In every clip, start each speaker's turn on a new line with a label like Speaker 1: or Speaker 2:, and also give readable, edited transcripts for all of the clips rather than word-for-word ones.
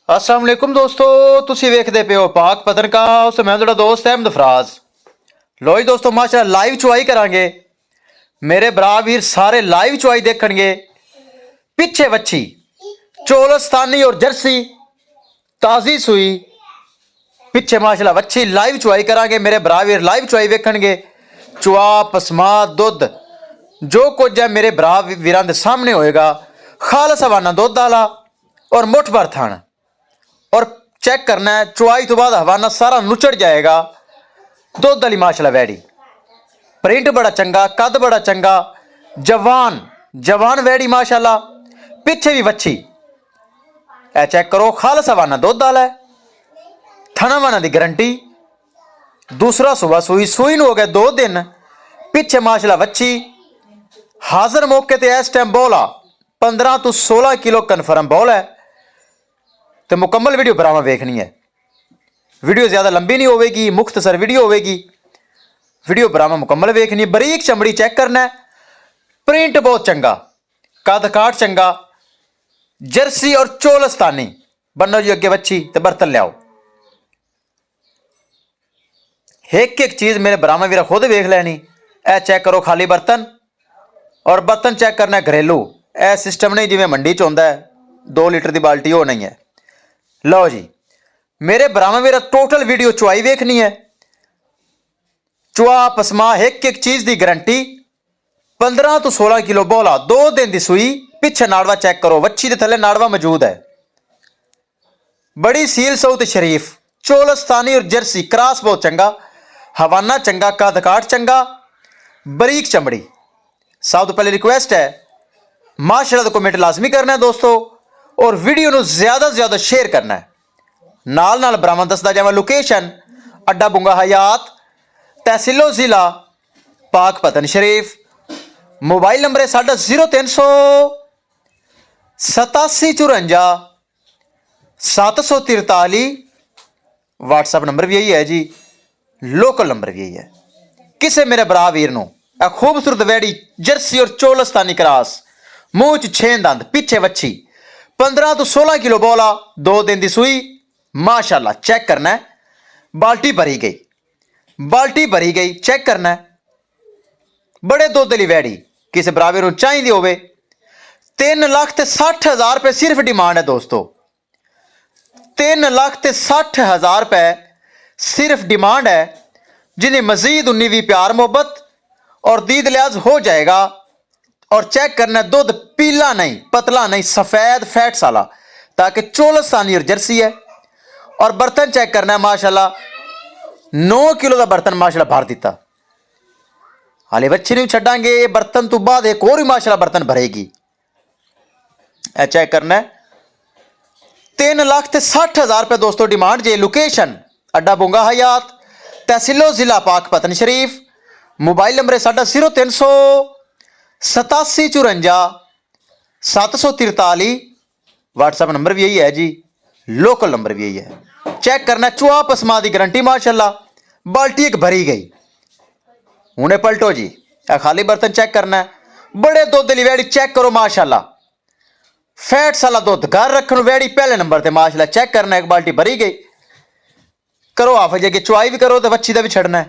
Speaker 1: अस्सलाम वालेकुम दोस्तों, तुसी वेखदे पे हो पाक पतन का। उस मैं तुहाडा दोस्त अहमद फराज। लो जी दोस्तों, माशाअल्लाह लाइव चुआई करांगे। मेरे भरा वीर सारे लाइव चुआई देखणगे। पिछे वच्छी चोलस्तानी और जर्सी ताजी सुई पिछे माशाअल्लाह वच्छी लाइव चुआई करांगे। मेरे भरा वीर लाइव चुआई वेखणगे। चुआ पसमा दुध जो कुछ है मेरे भरा वीरां दे सामने होएगा। खालस हवाना दुध वाला और मुठ भर थान और चेक करना है। चुआई तो बाद हवाना सारा नुचड़ जाएगा। दुध वाली माशाअल्लाह वैड़ी, प्रिंट बड़ा चंगा, कद बड़ा चंगा, जवान जवान वैड़ी माशाअल्लाह। पिछे भी वच्छी ए चेक करो, खालस हवाना दुध वाला है। थना वाना की गारंटी। दूसरा सुबह सुई सुई हो गए 2 दिन। पिछे माशाअल्लाह वच्छी हाजिर मौके ते इस टाइम बौला 15 तो 16 किलो कन्फर्म बौल है। तो मुकम्मल वीडियो बराबर वेखनी है। वीडियो ज़्यादा लंबी नहीं होगी, मुख्तसर वीडियो होगी। वीडियो बराबर मुकम्मल वेखनी है। बरीक चमड़ी चेक करना है। प्रिंट बहुत चंगा, कद काट चंगा, जर्सी और चोलस्तानी। बनो जी अगे बच्ची तो बर्तन लियाओ। एक एक चीज़ मेरे बरामा वीरा खुद वेख लैनी। ए चेक करो खाली बर्तन, और बर्तन चेक करना है घरेलू। ए सिस्टम नहीं जिमें मंडी च होंदा है 2 लीटर की बाल्टी, हो नहीं है। लो जी मेरे बरामा वीरा टोटल वीडियो चुआई वेखनी है। चुआ पसमा एक एक चीज़ की गारंटी। 15 तो 16 किलो बोला, 2 दिन की सुई। पिछे नाड़वा चेक करो, वच्छी के थले नाड़वा मौजूद है। बड़ी सील सऊत शरीफ, चोलस्तानी और जर्सी क्रॉस बहुत चंगा, हवाना चंगा, कद काट चंगा, बरीक चमड़ी। सब तो पहले रिक्वेस्ट है माशाअल्लाह तो कमेंट लाजमी करना है दोस्तों, और वीडियो को ज़्यादा से ज़्यादा शेयर करना है। नाल नाल बरामा दसदा जावा लोकेशन अड्डा बुंगा हयात, तहसीलो जिला पाक पतन शरीफ। मोबाइल नंबर है साडा 0300 8754 743। व्हाट्सएप नंबर भी यही है जी, लोकल नंबर भी यही है। किसे मेरे भरा वीर नूं आ खूबसूरत वैड़ी जर्सी और चोलस्तानी क्रॉस, मूँह च 6 दंद, पिछे वच्छी, 15 तो 16 किलो बोला, 2 दिन की सुई माशाअल्लाह। चेक करना है। बाल्टी भरी गई, बाल्टी भरी गई, चेक करना है। बड़े दुध वाली वैड़ी किसी बराबर को चाहिए होवे। 3,60,000 रुपये सिर्फ डिमांड है दोस्तों। 3,60,000 रुपये सिर्फ डिमांड है। जिन्हें मजीद 19-20 प्यार मोहब्बत और दीद लिहाज हो जाएगा। और चेक करना है दुध पीला नहीं, पतला नहीं, सफ़ेद फैट्स वाला, ताकि चोलस्तानी और जर्सी है। और बर्तन चेक करना है माशाअल्लाह, 9 किलो का बर्तन माशाअल्लाह भर दिता। हाले बच्चे नहीं छड़ांगे, बर्तन तो बाद एक और भी माशाअल्लाह बर्तन भरेगी। चेक करना है। 3,60,000 रुपये दोस्तों डिमांड जे। लोकेशन अड्डा बुंगा हयात, तहसीलो जिला पाक पतन शरीफ। मोबाइल नंबर है साडा 0300 8754 743। व्हाट्सएप नंबर भी यही है जी, लोकल नंबर भी यही है। चेक करना, चुआ पसमा की गारंटी माशाअल्लाह। बाल्टी एक भरी गई, उन्हें पलटो जी। खाली बर्तन चेक करना है। बड़े दुध वाली वैड़ी चेक करो माशाअल्लाह। फैट्स वाला दुध घर रखने वैड़ी पहले नंबर पर माशाअल्लाह। चेक करना, एक बाल्टी भरी गई। करो हाफ जे चुआई भी करो तो बच्ची का भी छड़ना है।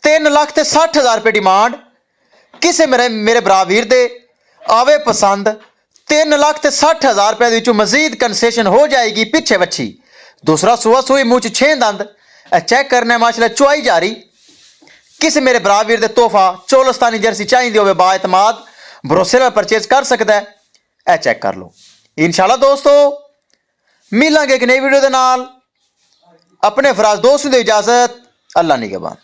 Speaker 1: 3,60,000 रुपये डिमांड। किसे मेरे भरा वीर दे आवे पसंद, 3,60,000 रुपये मजीद कंसेशन हो जाएगी। पिछे बच्ची, दूसरा सुआ सुई, मुँह च 6 दंद। चेक करना है माशाअल्लाह। चुआई जारी। किसे मेरे भरा वीर दे तोहफा चोलस्तानी जर्सी चाहिए हो बाएतमाद भरोसे नाल परचेज कर सकता है। ए चेक कर लो। इंशाल्लाह दोस्तों मिलांगे एक नई वीडियो के नाल। अपने फराज दोस्त दे इजाजत, अल्लाह निगहबान।